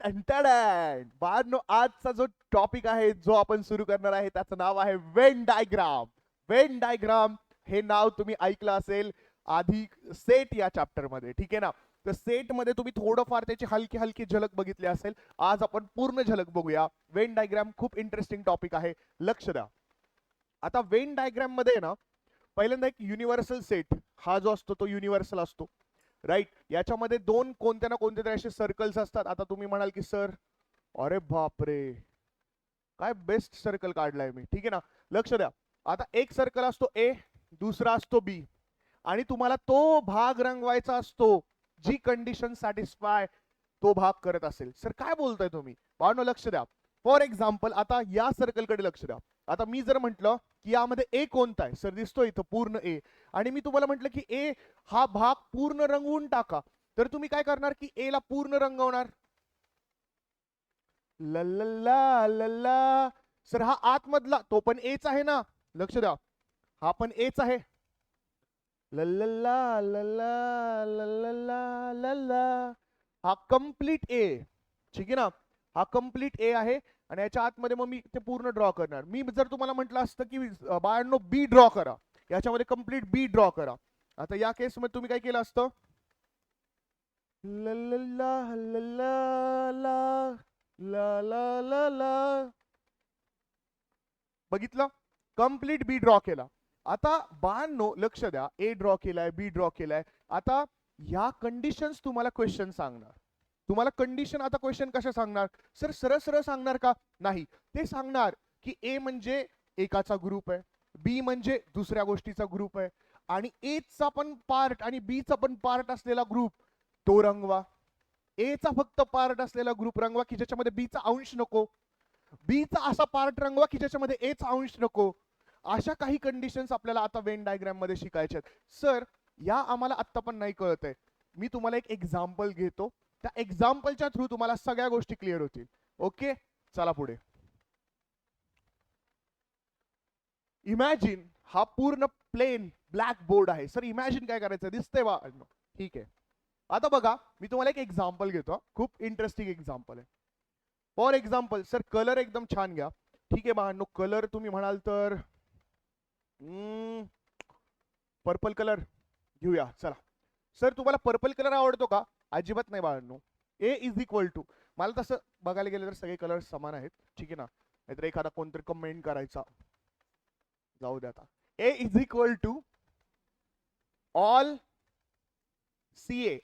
बाळांनो, आजचा जो टॉपिक आहे, जो आपण सुरू करणार आहे, त्याचं नाव आहे वेन डायग्राम. वेन डायग्राम हे नाव तुम्ही ऐकलं असेल आधी सेट या चॅप्टर मध्ये, ठीक आहे ना. तर सेट मध्ये तुम्ही थोडंफार त्याची हलकी हलकी झलक बघितली असेल. आज आपण पूर्ण झलक बघूया. वेन डायग्राम खूप इंटरेस्टिंग टॉपिक आहे, लक्ष द्या. आता वेन डायग्राम मध्ये ना पहिल्यांदा एक युनिव्हर्सल सेट हा जो असतो तो युनिव्हर्सल असतो, राईट. याच्यामध्ये दोन कोणत्या ना कोणत्या तरी असे सर्कल्स असतात. आता तुम्ही म्हणाल की सर, अरे बापरे, काय बेस्ट सर्कल काढलाय मी, ठीक आहे ना. लक्ष द्या. आता एक सर्कल असतो ए, दुसरा असतो बी, आणि तुम्हाला तो भाग रंगवायचा असतो जी कंडिशन सॅटिस्फाय तो भाग करत असेल. सर काय बोलताय तुम्ही? बाळांनो लक्ष द्या. फॉर एक्झाम्पल आता या सर्कलकडे लक्ष द्या. आता मी जर म्हटलं की यामध्ये ए कोणता आहे, सर दिसतोय इथं पूर्ण ए, आणि मी तुम्हाला म्हटलं की ए हा भाग पूर्ण रंगवून टाका, तर तुम्ही काय करणार की ए ला पूर्ण रंगवणार. लल्ला लल्ला. सर हा आतमधला तो पण एच आहे ना, लक्ष द्या, हा पण एच आहे. लल्ला लल्ला लल्ला लल्ला. हा कम्प्लीट ए, ठीक आहे ना, हा कम्प्लीट ए आहे. आणि याच्या आतमध्ये मग मी ते पूर्ण ड्रॉ करणार. मी जर तुम्हाला म्हटलं असतं की बाळांनो बी ड्रॉ करा, याच्यामध्ये कम्प्लीट बी ड्रॉ करा, आता या केस मध्ये तुम्ही काय केलं असतं? लल्ला लल्ला ला ला ला ला. बघितलं, कम्प्लीट बी ड्रॉ केला. आता बाळांनो लक्ष द्या, ए ड्रॉ केलाय, बी ड्रॉ केलाय. आता या कंडिशन्स तुम्हाला क्वेश्चन सांगणार. तुम्हाला कंडिशन आता क्वेश्चन कशा सांगणार? सर सरळ सरळ सांगणार का? नाही, ते सांगणार की ए म्हणजे एकाचा ग्रुप आहे, बी म्हणजे दुसऱ्या गोष्टीचा ग्रुप आहे, आणि ए चा पण पार्ट आणि बी चा पण पार्ट असलेला ग्रुप तो रंगवा. ए चा फक्त पार्ट असलेला ग्रुप रंगवा की ज्याच्यामध्ये बी चा अंश नको, बी चा असा पार्ट रंगवा की ज्याच्यामध्ये ए चा अंश नको. अशा काही कंडिशन्स आपल्याला आता वेन डायग्राम मध्ये शिकायच्या आहेत. सर या आम्हाला आत्ता पण नाही कळत आहे. मी तुम्हाला एक एक्झाम्पल घेतो, त्या एक्झाम्पलच्या थ्रू तुम्हाला सगळ्या गोष्टी क्लिअर होतील. ओके, चला पुढे. इमॅजिन हा पूर्ण प्लेन ब्लॅक बोर्ड आहे. सर इमॅजिन काय करायचं, दिसतंय बा? ठीक आहे. आता बघा, मी तुम्हाला एक एक्झाम्पल घेतो, खूप इंटरेस्टिंग एक्झाम्पल आहे. फॉर एक्झाम्पल सर कलर एकदम छान घ्या, ठीक आहे बाळांनो. कलर तुम्ही म्हणाल तर पर्पल कलर घेऊया, चला. सर तुम्हाला पर्पल कलर आवडतो का? अजिबात नाही बाळांनो. ए इज इक्वल टू, मला तसं बघायला गेलं तर सगळे कलर समान आहेत, ठीक आहे ना. नाहीतर एखादा कोणतरी कमेंट करायचा, जाऊ द्या. आता A is equal to all C A,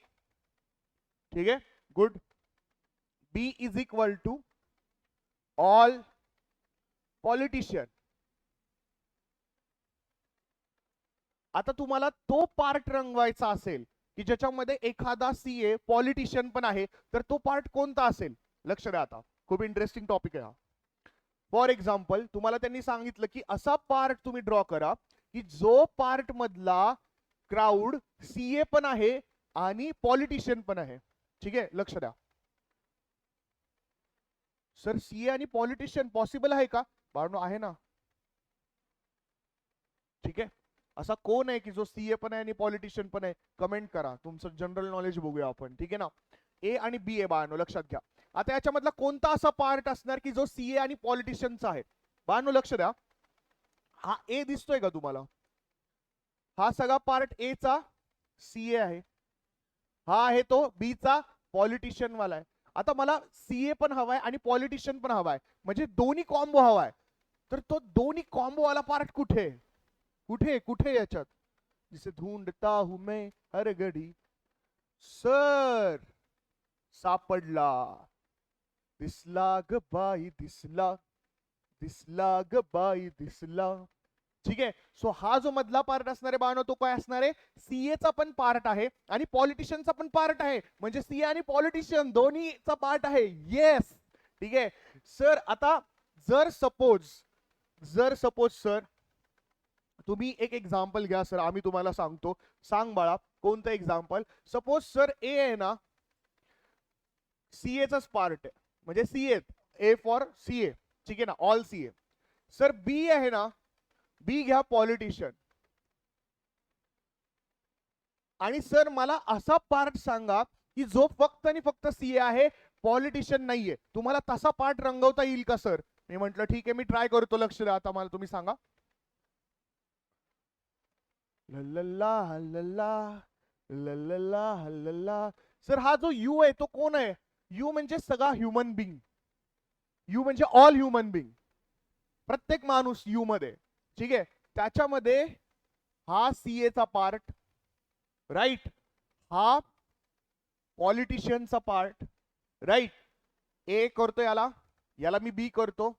ठीक आहे, good. B is equal to all politician. आता तुम्हाला तो पार्ट रंगवायचा असेल की ज्याच्यामध्ये एखादा सीए पॉलिटिशियन पण आहे, तर तो पार्ट कोणता असेल? लक्ष द्या, आता खूप इंटरेस्टिंग टॉपिक आहे हा. फॉर एक्झाम्पल तुम्हाला त्यांनी सांगितलं की असा पार्ट तुम्ही ड्रॉ करा की जो पार्ट मधला क्राऊड सीए पण आहे आणि पॉलिटिशियन पण आहे, ठीक आहे. लक्ष द्या. सर सीए आणि पॉलिटिशियन पॉसिबल आहे का? बाळांनो आहे ना, ठीक आहे. असा कोण आहे की जो सीए पण आहे आणि पॉलिटिशियन पण आहे? कमेंट करा, तुमचं जनरल नॉलेज बघूया आपण, ठीक आहे ना. ए आणि बी आहे बाळांनो, लक्षात घ्या. आता याच्यामधला कोणता असा पार्ट असणार की जो सीए आणि पॉलिटिशियनचा आहे? बाळांनो लक्ष द्या, हा ए दिसतोय का तुम्हाला? हा सगळा पार्ट ए चा सीए आहे, हा आहे तो बी चा पॉलिटिशियन वाला आहे. आता मला सीए पण हवाय आणि पॉलिटिशियन पण हवाय, म्हणजे दोन्ही कॉम्बो हवाय. तर तो दोन्ही कॉम्बो वाला पार्ट कुठे कुठे कुठे याच्यात? जिसे ढूंढता हूं मैं हर घड़ी. सर सापडला, दिसला ग बाई दिसला, दिसला ग बाई दिसला, ठीक आहे. सो हा जो मधला पार्ट असणार आहे बाळांनो, तो काय असणार आहे? सीए चा पण पार्ट आहे आणि पॉलिटिशियनचा पण पार्ट आहे, म्हणजे सीए आणि पॉलिटिशियन दोन्हीचा पार्ट आहे. येस, ठीक आहे. सर आता जर सपोज सर तुम्ही एक एक्झाम्पल घ्या, सर आम्ही तुम्हाला सांगतो. सांग बाळा, कोणतं एक्झाम्पल? सपोज सर ए आहे ना, सीए चाच पार्ट आहे, म्हणजे सीए, ए फॉर सीए, ठीक आहे ना, ऑल सीए. सर बी आहे ना, बी घ्या पॉलिटिशियन. आणि सर मला असा पार्ट सांगा की जो फक्त आणि फक्त सीए आहे पॉलिटिशियन नाहीये. तुम्हाला तसा पार्ट रंगवता येईल का सर? मी म्हंटल ठीक आहे, मी ट्राय करतो. लक्ष द्या, आता मला तुम्ही सांगा. लल्ला लल्ला लल्ला लल्ला. सर हा जो यू आहे तो कोण आहे? यू म्हणजे सगळा ह्युमन बिंग. यू म्हणजे ऑल ह्युमन बिंग, प्रत्येक माणूस यू मध्ये. ठीक आहे, त्याच्यामध्ये हा सीए चा पार्ट, राईट, हा पॉलिटिशियनचा पार्ट, राईट. ए करतो याला, याला मी बी करतो.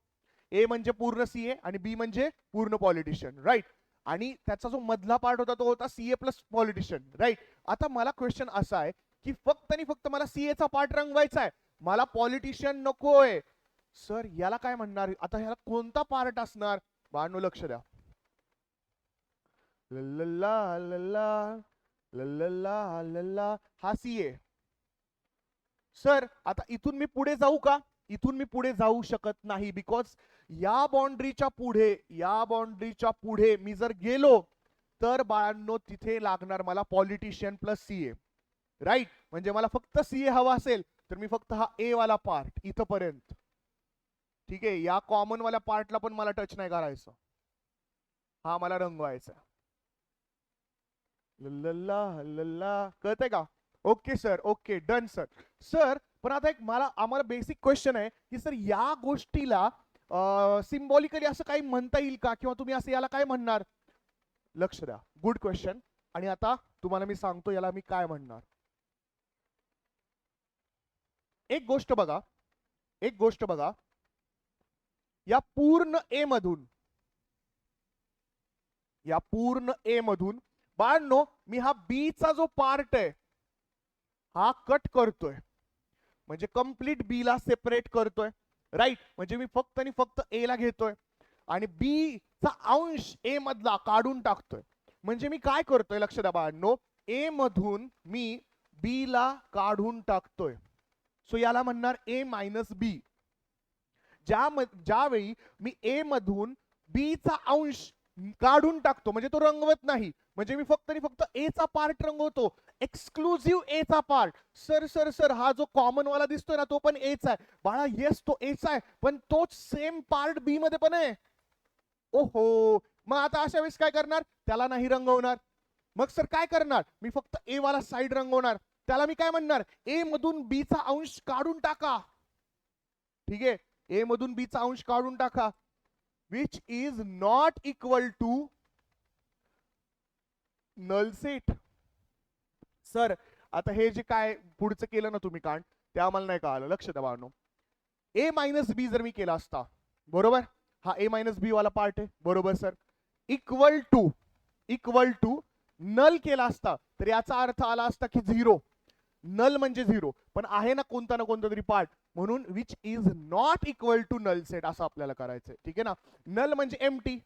ए म्हणजे पूर्ण सीए आणि बी म्हणजे पूर्ण पॉलिटिशियन, राईट. आणि त्याचा जो मधला पार्ट होता तो होता सीए प्लस पॉलिटिशियन, राईट. आता मला क्वेश्चन असा आहे की फक्त आणि फक्त मला सीए चा पार्ट रंगवायचा आहे, मला पॉलिटिशियन नकोय. सर याला काय म्हणणार? आता ह्याला कोणता पार्ट असणार? बाळांनो लक्ष द्या. लल्ला लल्ला लल्ला लल्ला, हा सीए. सर आता इथून मी पुढे जाऊ का? इथून मी पुढे जाऊ शकत नाही, बिकॉज या बाउंड्रीच्या पुढे, या बाउंड्रीच्या पुढे मी जर गेलो तर बाळांनो तिथे लागणार मला पॉलिटिशियन प्लस सीए, राईट. म्हणजे मला फक्त सीए हवा असेल तर मी फक्त हा ए वाला पार्ट इथपर्यंत, ठीक आहे, या कॉमन वाल्या पार्टला पण मला टच नाही करायचं, हा मला रंगवायचा. लल्ला लल्ला, कळतंय का? Okay sir, okay, done sir. Sir पण आता एक आम्हाला बेसिक क्वेश्चन आहे की सर या गोष्टीला सिम्बॉलिकली असं काही म्हणता येईल का, किंवा तुम्ही असं याला काय म्हणणार? लक्ष द्या, गुड क्वेश्चन. आणि आता तुम्हाला मी सांगतो याला मी काय म्हणणार. एक गोष्ट बघा, एक गोष्ट बघा, या पूर्ण ए मधून, या पूर्ण ए मधून बाळांनो मी हा बी चा जो पार्ट आहे हा कट करतोय, म्हणजे कंप्लीट बी ला सेपरेट करतोय, राईट. म्हणजे मी फक्त आणि फक्त ए ला घेतोय आणि बी चा अंश ए मधला काढून टाकतोय. म्हणजे मी काय करतोय? लक्ष द्या बाळांनो, ए मधून मी बी ला काढून टाकतोय. सो याला म्हणणार ए मायनस बी. ज्यावेळी मी ए मधून बी चा अंश काढून टाकतो म्हणजे तो रंगवत नाही, म्हणजे मी फक्त आणि फक्त ए चा पार्ट रंगवतो, एक्सक्लुझिव्ह ए चा पार्ट. सर सर सर हा जो कॉमन वाला दिसतोय ना तो पण एच आहे. बाळा येस तो एच आहे, पण तोच सेम पार्ट बी मध्ये पण आहे. ओहो, मग आता अशा वेळेस काय करणार? त्याला नाही रंगवणार. मग सर काय करणार? मी फक्त ए वाला साइड रंगवणार. त्याला मी काय म्हणणार? ए मधून बी चा अंश काढून टाका. ठीक आहे, ए मधून बी चा अंश काढून टाका, which is not equal to null set. Sir आता हे जे काय पुढचं केलं ना तुम्ही कांड, ते आम्हाला नाही कळालं. लक्ष द्या बाळांनो, ए मायनस बी जर मी केला असता, बरोबर, हा ए मायनस बी वाला पार्ट आहे, बरोबर सर, इक्वल टू नल केला असता तर याचा अर्थ आला असता की झिरो. नल म्हणजे झिरो, पण आहे ना कोणता तरी पार्ट, म्हणून which is not equal to null set असं आपल्याला करायचंय. ठीक आहे ना. नल म्हणजे एम्प्टी,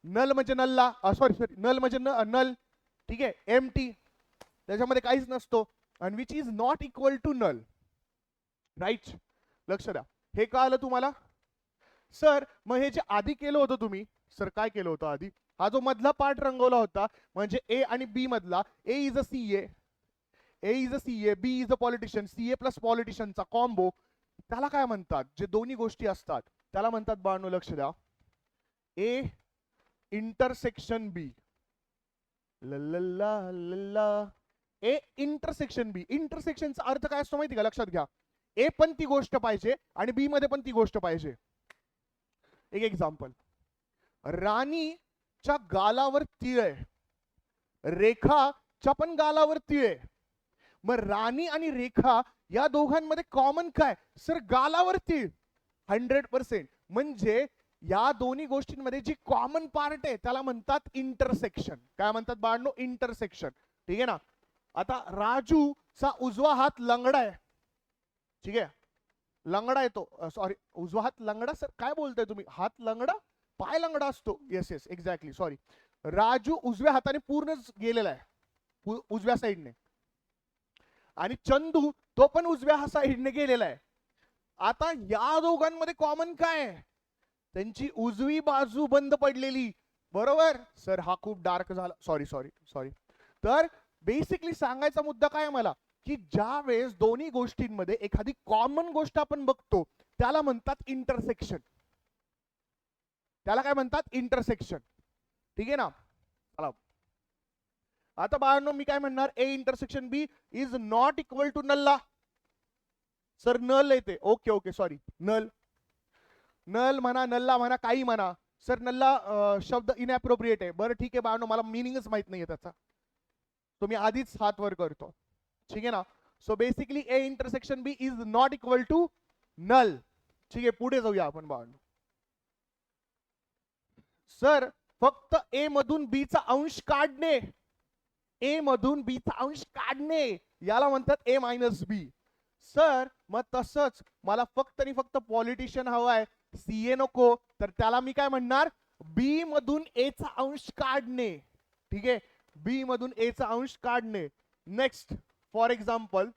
नल म्हणजे नल्ला, सॉरी नल म्हणजे नल, ठीक आहे, एम्प्टी, त्याच्यामध्ये काहीच नसतो. आणि which is not equal to null, right. लक्ष द्या, हे कळालं तुम्हाला? सर मग हे जे आधी केलं होतं तुम्ही, सर काय केलं होतं आधी? हा जो मधला पार्ट रंगवला होता म्हणजे ए आणि बी मधला, A is a CA, A is a CA, B is a politician, CA plus पॉलिटिशियनचा कॉम्बो, त्याला काय म्हणतात? जे दोन्ही गोष्टी असतात त्याला म्हणतात बाळांनो, लक्ष द्या, ए इंटरसेक्शन बी. लल्ला लल्ला, ए इंटरसेक्शन बी. इंटरसेक्शनचा अर्थ काय असतो माहिती का? लक्षात घ्या, ए पण ती गोष्ट पाहिजे आणि बी मध्ये पण ती गोष्ट पाहिजे. एक एक्झाम्पल, राणीच्या गालावर तीळ आहे, रेखाच्या पण गालावर तीळ आहे. मग राणी आणि रेखा या दोघांमध्ये कॉमन काय? सर गालावर तीळ, 100%. म्हणजे या दोन्ही गोष्टींमध्ये जी कॉमन पार्ट आहे त्याला म्हणतात इंटरसेक्शन. काय म्हणतात बाळांनो? इंटरसेक्शन. ठीक आहे ना. आता राजूचा उजवा हात लंगडा आहे, ठीक आहे, लंगडा आहे तो, सॉरी उजवा हात लंगडा, सर काय बोलताय तुम्ही? हात लंगडा, पाय लंगडा असतो. Yes yes exactly, sorry. Raju उजव्या हाताने पूर्णच गेलेला आहे, उजव्या साईडने, आणि चंदू तो पण उजव्या साईडने गेलेला आहे. आता या दोघांमध्ये कॉमन काय आहे? त्यांची उजवी बाजू बंद पडलेली, बरोबर. सर हा खूप डार्क झाला, सॉरी सॉरी सॉरी. तर बेसिकली सांगायचा मुद्दा काय मला, की ज्या वेळेस दोन्ही गोष्टींमध्ये एखादी कॉमन गोष्ट आपण बघतो त्याला म्हणतात इंटरसेक्शन. त्याला काय म्हणतात? इंटरसेक्शन. ठीक आहे ना? चला आता बाळांनो मी काय म्हणणार, A intersection B is not equal to नलला. सर नल येते, okay okay sorry, null null म्हणा, नल्ला म्हणा, काही म्हणा. सर नल्ला शब्द इनअप्रोप्रिएट आहे. बरं ठीक आहे बाळांनो, मला मिनिंगच माहित नाहीये त्याचा, तो मी आधीच हात वर करतो. ठीक आहे ना? So basically A intersection B is not equal to null. ठीक आहे, पुढे जाऊया आपण बाळांनो. सर फक्त ए मधून बी चा अंश काढणे, ए मधून बी चा अंश काढणे याला म्हणतात ए मायनस बी. सर मग तसंच मला फक्त आणि फक्त पॉलिटिशियन हवाय, सीए नको, तर त्याला मी काय म्हणणार, बी मधून ए चा अंश काढणे. ठीक आहे, बी मधून ए चा अंश काढणे. Next, for example,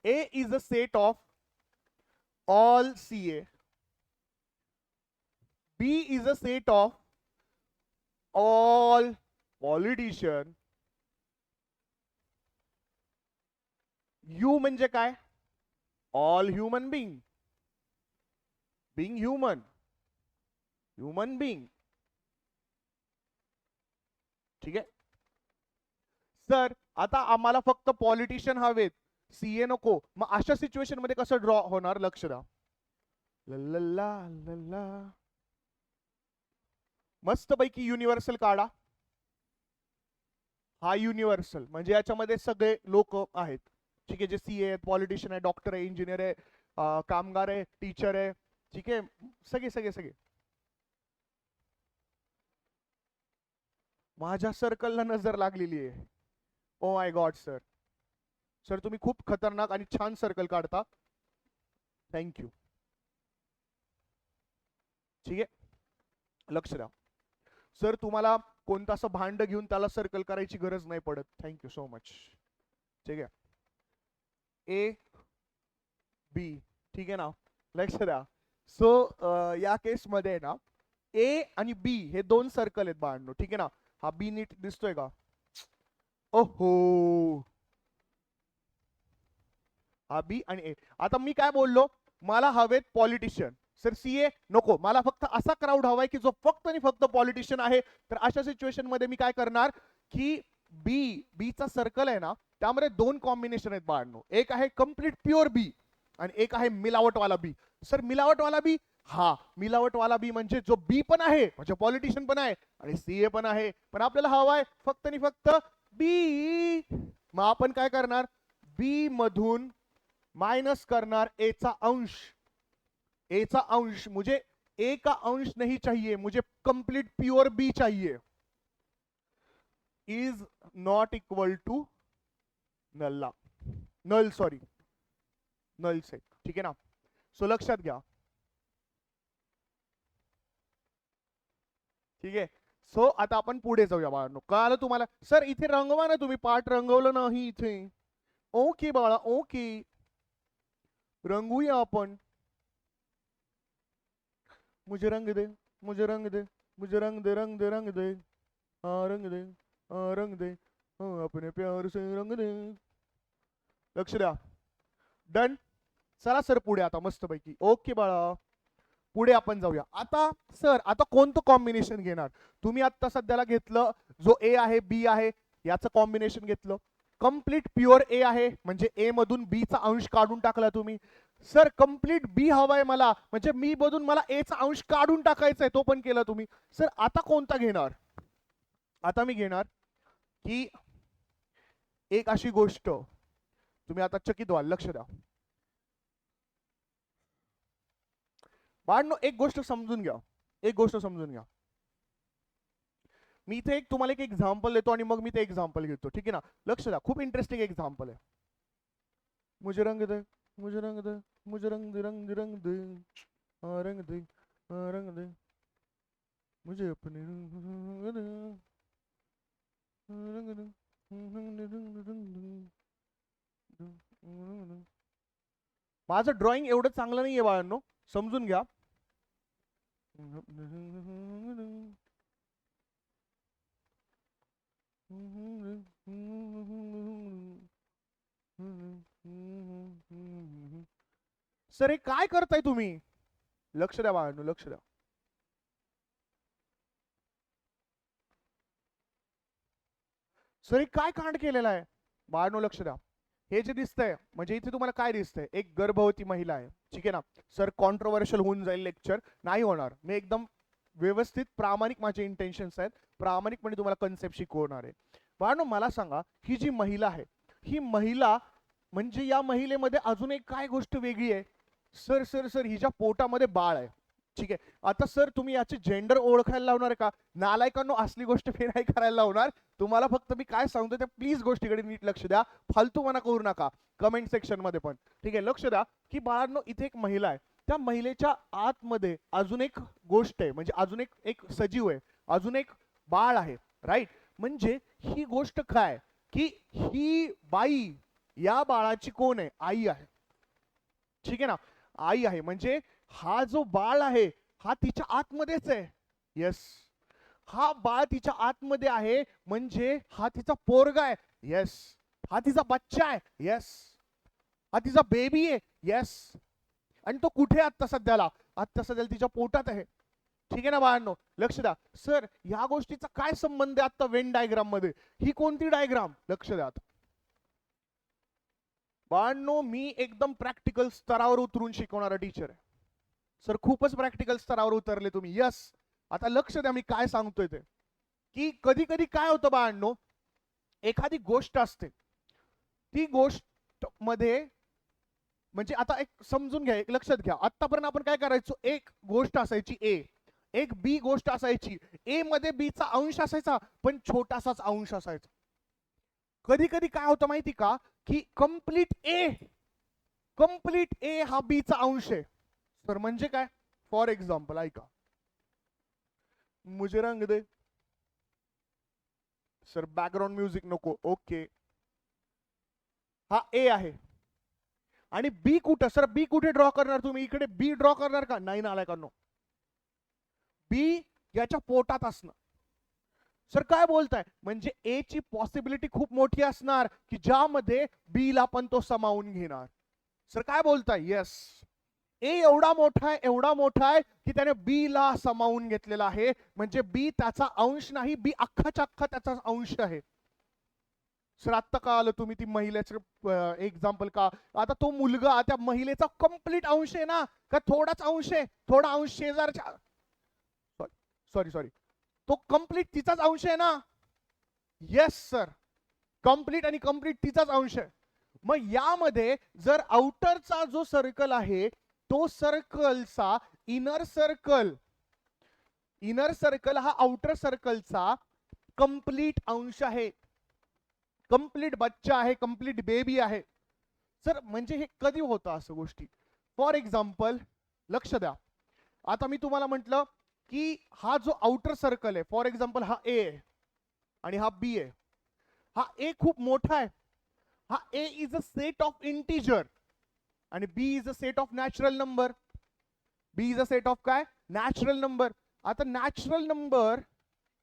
A is a set of all CA, B is a set of all politician. U म्हणजे काय? All human being, being human, human being. ठीक आहे सर, आता आम्हाला फक्त पॉलिटिशियन हवेत, सीए नको, मग अशा सिच्युएशन मध्ये कसं ड्रॉ होणार? लक्ष द्या. लल्ला लल्ला, मस्त पैकी युनिव्हर्सल काढा. हा युनिव्हर्सल म्हणजे याच्यामध्ये सगळे लोक आहेत. ठीक आहे, जे सीए आहेत, पॉलिटिशियन आहे, डॉक्टर आहे, इंजिनियर आहे, कामगार आहे, टीचर आहे. ठीक आहे, सगळे सगळे सगळे माझ्या सर्कलला नजर लागलेली आहे. Oh my God sir, sir तुम्ही खूप खतरनाक आणि छान सर्कल काढता, थँक्यू. ठीक आहे, लक्ष द्या. सर तुम्हाला कोणतं असं भांड घेऊन त्याला सर्कल करायची गरज नाही पडत, थँक्यू सो मच. ठीक आहे, ए बी, ठीक आहे ना, लक्ष द्या. सो या केस मध्ये ना ए आणि बी हे दोन सर्कल आहेत बाळांनो. ठीक आहे ना? हा बी नीट दिसतोय का? ओहो, हा बी आणि ए. आता मी काय बोललो, मला हवेत पॉलिटिशियन. सर सीए नको, मला फक्त असा क्राऊड हवाय की जो फक्त आणि फक्त पॉलिटिशियन आहे. तर अशा सिच्युएशन मध्ये मी काय करणार की बी चा सर्कल आहे ना, त्यामध्ये दोन कॉम्बिनेशन आहेत बाळांनो. एक आहे कम्प्लीट प्युअर बी आणि एक आहे मिलावटवाला बी. सर मिलावटवाला बी, हा मिलावटवाला बी म्हणजे जो बी पण आहे म्हणजे पॉलिटिशियन पण आहे आणि सीए पण आहे, पण आपल्याला हवाय फक्त आणि फक्त बी. मग आपण काय करणार, बी मधून माइनस करणार ए चा अंश. ए चा अंश मुझे ए का अंश नहीं चाहिए, मुझे कंप्लीट प्योर बी चाहिए. इज नॉट इक्वल टू नल्ला, नल सॉरी, नल से. ठीक आहे ना? सो लक्षात घ्या. ठीक आहे, सो आता आपण पुढे जाऊया बाळांनो. कळालं तुम्हाला? सर इथे रंगवा ना तुम्ही, पाठ रंगवलं नाही इथे. ओके बाळा, ओके, रंगूया आपण. मुझे रंग दे, मुझे रंग दे, मुझे रंग दे, रंग दे, रंग दे, हाँ रंग दे, हाँ रंग दे, हाँ अपने प्यार से रंग दे. लक्ष द्या. डन. चला सर पुढे आता मस्त पैकी. ओके बाळा, पुढे आपण जाऊया. आता सर आता कोणतं कॉम्बिनेशन घेणार? तुम्ही आता सध्याला घेतलं जो ए आहे बी आहे याचं कॉम्बिनेशन घेतलं. कंप्लीट प्युअर ए आहे म्हणजे ए मधून बी चा अंश काढून टाकला तुम्ही. सर कंप्लीट बी हवाय मला म्हणजे मी मधून मला ए चा अंश काढून टाकायचा आहे, तो पण केला तुम्ही. सर आता कोणता घेणार? आता मी घेणार की एक अशी गोष्ट, तुम्ही आता चकित व्हाल. लक्ष द्या बाळांनो, एक गोष्ट समजून घ्या, एक गोष्ट समजून घ्या. मी इथे एक तुम्हाला एक एक्झाम्पल देतो आणि मग मी ते एक्झाम्पल घेतो. ठीक आहे ना? लक्ष द्या, खूप इंटरेस्टिंग एक्झाम्पल आहे. मुझे रंग दे, मुझे रंग दे, मुझे रंग दे, रंग दे, रंग दे, हाँ रंग दे, हाँ रंग दे, मुझे अपने रंग दे, रंग दे, रंग दे, रंग दे, रंग दे. माझं ड्रॉइंग एवढं चांगलं नाहीये बाळांनो, समजून घ्या. सर हे काय करताय तुम्ही? लक्ष द्या बाळांनो, लक्ष द्या. सर हे काय कांड केलेला आहे? बाळांनो लक्ष द्या. हे जे दिसतंय म्हणजे इथे तुम्हाला काय दिसतंय? एक गर्भवती महिला आहे, ठीक आहे ना. सर कॉन्ट्रोवर्शियल होऊन जाईल लेक्चर, नाही होणार. मी एकदम व्यवस्थित प्रामाणिक माझे इंटेन्शन्स आहेत, प्रामाणिकपणे तुम्हाला कन्सेप्ट शिकवणार आहे. बाळांनो मला सांगा, ही जी महिला आहे, ही महिला म्हणजे या महिलेमध्ये अजून एक काय गोष्ट वेगळी आहे? सर सर सर हिच्या पोटामध्ये बाळ आहे, ठीक आहे. आता सर तुम्ही याचे जेंडर ओळखायला लावणार का? नालायकांनो असली गोष्ट मी नाही करायला लावणार तुम्हाला. फक्त मी काय सांगतो त्या प्लीज गोष्टीकडे नीट लक्ष द्या, फालतूपणा करू नका कमेंट सेक्शन मध्ये पण, ठीक आहे. लक्ष द्या की बाळांनो इथे एक महिला आहे, त्या महिलेच्या आतमध्ये अजून एक गोष्ट आहे, म्हणजे अजून एक एक सजीव आहे, अजून एक बाळ आहे, राईट. म्हणजे ही गोष्ट काय की ही बाई या बाळाची कोण आहे? आई आहे, ठीक आहे ना. आई आहे म्हणजे हा जो बाळ आहे हा तिच्या आतमध्येच आहे. येस, हा बाळ तिच्या आतमध्ये आहे म्हणजे हा तिचा पोरगा आहे. येस, हा तिचा बच्चा आहे. येस, हा तिचा बेबी आहे. येस, आणि तो कुठे आता सध्याला? आता सध्याला तिच्या पोटात आहे, ठीक आहे ना बाळांनो. लक्ष द्या. सर ह्या गोष्टीचा काय संबंध आहे आता वेन डायग्राम मध्ये? ही कोणती डायग्राम? लक्ष द्या आता बाळांनो, मी एकदम प्रॅक्टिकल स्तरावर उतरून शिकवणारा टीचर आहे. सर खूपच प्रॅक्टिकल स्तरावर उतरले तुम्ही. यस, आता लक्ष द्या मी काय सांगतोय ते. की कधी कधी काय होतं बाळांनो, एखादी गोष्ट असते, ती गोष्ट मध्ये म्हणजे आता एक समजून घ्या, एक लक्षात घ्या. आतापर्यंत आपण काय करायचो? एक गोष्ट असायची ए, एक बी गोष्ट असायची. ए मध्ये बी चा अंश असायचा पण छोटासाच अंश असायचा. कधी कधी काय होतं माहिती का की कंप्लीट ए हा बी चा अंश आहे. सर म्हणजे काय? फॉर एक्झाम्पल ऐका, मुझे रंग दे. सर बॅकग्राऊंड म्युझिक नको. ओके, हा ए आहे आणि बी कुठं? सर बी कुठे ड्रॉ करणार तुम्ही? इकडे बी ड्रॉ करणार का? नाही नालायकांनो, बी याच्या पोटात असणार. सर काय बोलताय? म्हणजे ए ची पॉसिबिलिटी खूप मोठी असणार की ज्यामध्ये बी ला पण तो समावून घेणार. सर काय बोलताय? येस, ए एवढा मोठा आहे, एवढा मोठा आहे की त्याने बी ला समावून घेतलेला आहे. म्हणजे बी त्याचा अंश नाही, बी अख्खाच्या अख्खा त्याचा अंश आहे. सर आत्ता का आलं तुम्ही ती महिलेचं एक्झाम्पल का? आता तो मुलगा त्या महिलेचा कंप्लीट अंश आहे ना, का थोडाच अंश आहे? थोडा अंश शेजारच्या, सॉरी सॉरी, तो कंप्लीट तिचाच अंश आहे ना. येस सर, कंप्लीट आणि कंप्लीट तिचाच अंश आहे. मग यामध्ये जर आउटरचा जो सर्कल आहे तो सर्कलचा इनर सर्कल हा आउटर सर्कलचा कंप्लीट अंश आहे, कंप्लीट बच्चा आहे, कंप्लीट बेबी आहे. सर म्हणजे हे कधी होतं असं गोष्टी? फॉर एक्झाम्पल लक्ष द्या, आता मी तुम्हाला म्हटलं की हा जो आउटर सर्कल आहे, फॉर एक्झाम्पल हा ए आहे आणि हा बी आहे. हा ए खूप मोठा आहे. हा A is a set of integer आणि B is a set of natural number. B is a set of काय? Natural number. आता नॅचरल नंबर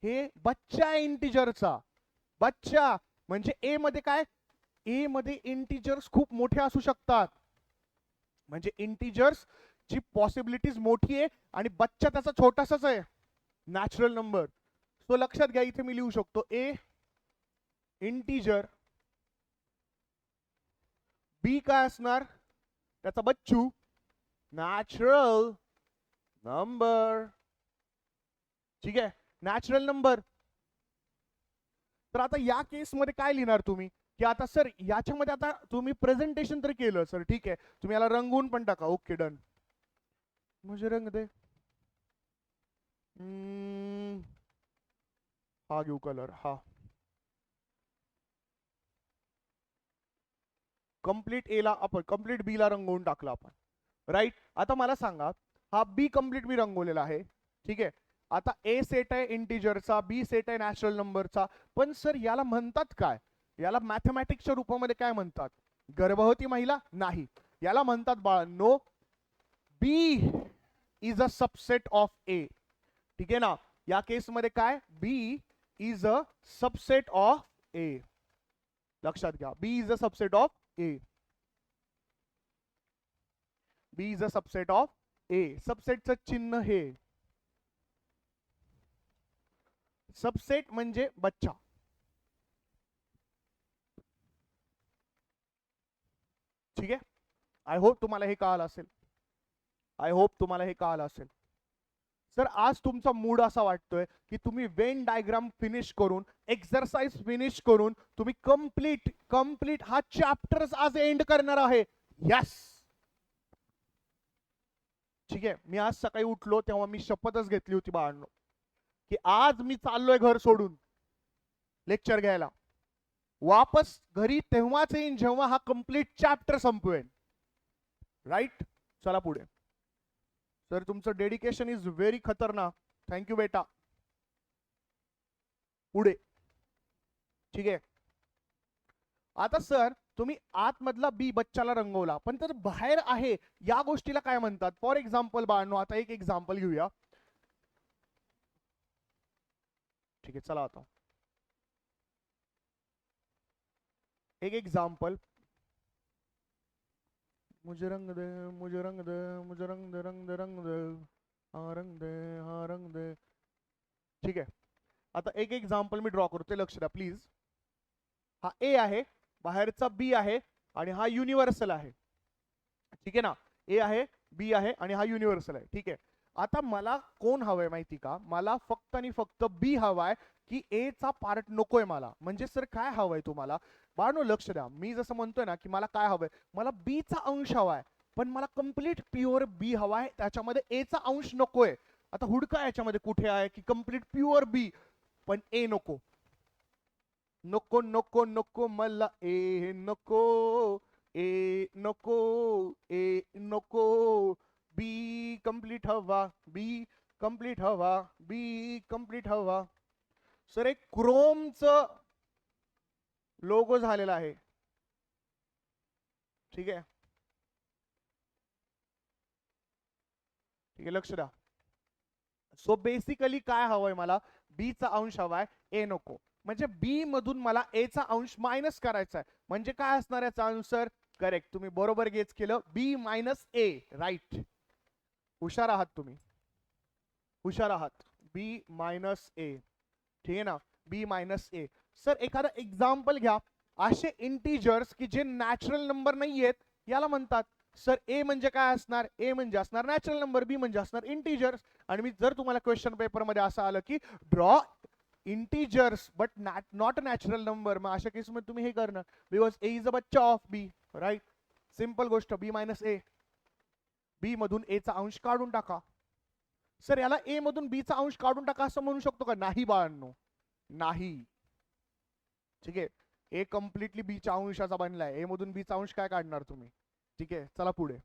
हे बच्चा आहे इंटीजरचा. बच्चा म्हणजे ए मध्ये काय? ए मध्ये इंटीजर्स खूप मोठे असू शकतात, म्हणजे इंटीजर्स ची पॉसिबिलिटीज मोठी आहे आणि बच्चा त्याचा छोटासाच आहे, नॅचरल नंबर. सो लक्षात घ्या, इथे मी लिहू शकतो ए इंटीजर, बी काय असणार? त्याचा बच्चू, नॅचरल नंबर, ठीक आहे, नॅचरल नंबर. तर आता या केस मध्ये काय लिहिणार तुम्ही की आता सर याच्यामध्ये आता तुम्ही प्रेझेंटेशन तर केलं सर, ठीक आहे, तुम्ही याला रंगवून पण टाका. ओके डन, मुझे रंग दे. हा घेऊ कलर, हा कंप्लीट ए ला आपण कंप्लीट बी ला रंगवून टाकलं आपण, राईट. आता मला सांगा, हा बी कंप्लीट मी रंगवलेला आहे, ठीक आहे. आता ए सेट आहे इंटीजरचा, बी सेट आहे नॅचरल नंबरचा. पण सर याला म्हणतात काय? याला मॅथमॅटिक्सच्या रूपामध्ये काय म्हणतात? गर्भवती महिला? नाही, याला म्हणतात बाळांनो B is a subset of A, ठीक आहे ना. या केस मध्ये काय? B is a subset of A. लक्षात घ्या, B is a subset of A. B is a subset of A. सबसेटचं चिन्ह हे. सबसेट म्हणजे बच्चा. ठीक आहे. आय होप तुम्हाला हे कळालं असेल. आय होप तुम्हाला हे कळालं असेल. सर आज तुमचा मूड असा वाटतोय की तुम्ही वेन डायग्राम फिनिश करून, एक्सरसाइज फिनिश करून तुम्ही कंप्लीट हा चॅप्टर्स आज एंड करणार आहे. यस. ठीक आहे. मी आज सकाळी उठलो तेव्हा मी शपथच घेतली होती बाळांनो की आज मी चाललोय घर सोडून लेक्चर घ्यायला. वापस घरी तेव्हाच येईन जेव्हा हा कंप्लीट चॅप्टर संपवेन. राईट. चला पुढे. सर तुमचं डेडिकेशन इज व्हेरी खतरनाक. थँक्यू बेटा. पुढे. ठीक आहे. आता सर तुम्ही आतमधला बी बच्चाला रंगवला, पण तर बाहेर आहे या गोष्टीला काय म्हणतात? फॉर एक्झाम्पल बाळांनो, आता एक एक्झाम्पल घेऊया. ठीक आहे. चला आता एक एग्जाम्पल. मुझे रंग दे, मुझे रंग दे, मुझे रंग दे, रंग दे, रंग दे, हा रंग दे, हा रंग दे. ठीक आहे. आता एक एग्जाम्पल मी ड्रॉ करते, लक्ष द्या प्लीज. हा ए आहे, बाहेरचा बी आहे आणि हा युनिव्हर्सल आहे. ठीक आहे ना. ए आहे, बी आहे आणि हा युनिव्हर्सल आहे. ठीक आहे. आता मला कोण हवंय माहिती का? मला फक्त आणि फक्त बी हवाय की ए चा पार्ट नकोय मला. म्हणजे सर काय हवंय तुम्हाला? बाळांनो लक्ष द्या. मी जसं म्हणतोय ना की मला काय हवंय, मला बी चा अंश हवाय, पण मला कंप्लीट प्युअर बी हवाय, त्याच्यामध्ये ए चा अंश नकोय. आता हुडका याच्यामध्ये कुठे आहे की कंप्लीट प्युअर बी पण ए नको. नको नको नको मला ए नको, ए नको, ए नको. बी कंप्लीट हवा, बी कंप्लीट हवा, बी कंप्लीट हवा. सर एक क्रोमचं लोगो झालेला आहे. ठीक आहे. ठीक आहे. लक्ष द्या. सो बेसिकली काय हवंय मला? बी चा अंश हवाय, ए नको. म्हणजे बी मधून मला ए चा अंश मायनस करायचा आहे. म्हणजे काय असणार याचा आन्सर? करेक्ट. तुम्ही बरोबर गेस केलं. बी मायनस ए. राईट. हुशार आहात तुम्ही, हुशार आहात. बी मायनस ए. ठीक आहे ना. बी मायनस ए. सर एखादा एक्झाम्पल घ्या. असे इंटीजर्स की जे नॅचरल नंबर नाही आहेत याला म्हणतात. सर ए म्हणजे काय असणार? ए म्हणजे असणार नॅचरल नंबर, बी म्हणजे असणार इंटीजर्स. आणि मी जर तुम्हाला क्वेश्चन पेपर मध्ये असं आलं की draw integers but not natural number, मग अशा केसमध्ये तुम्ही हे करणार बिकॉज ए इज अ बच्चा ऑफ बी. राईट. सिंपल गोष्ट. बी मायनस ए. बी मधून ए चा अंश काढून टाका. सर याला ए मधून बी चा अंश काढून टाका असं म्हणू शकतो का? नाही बाळांनो, नाही. ठीक आहे. ए कम्प्लिटली बी च्या अंशाचा बनलाय, ए मधून बी चा अंश काय काढणार तुम्ही? ठीक आहे. चला पुढे.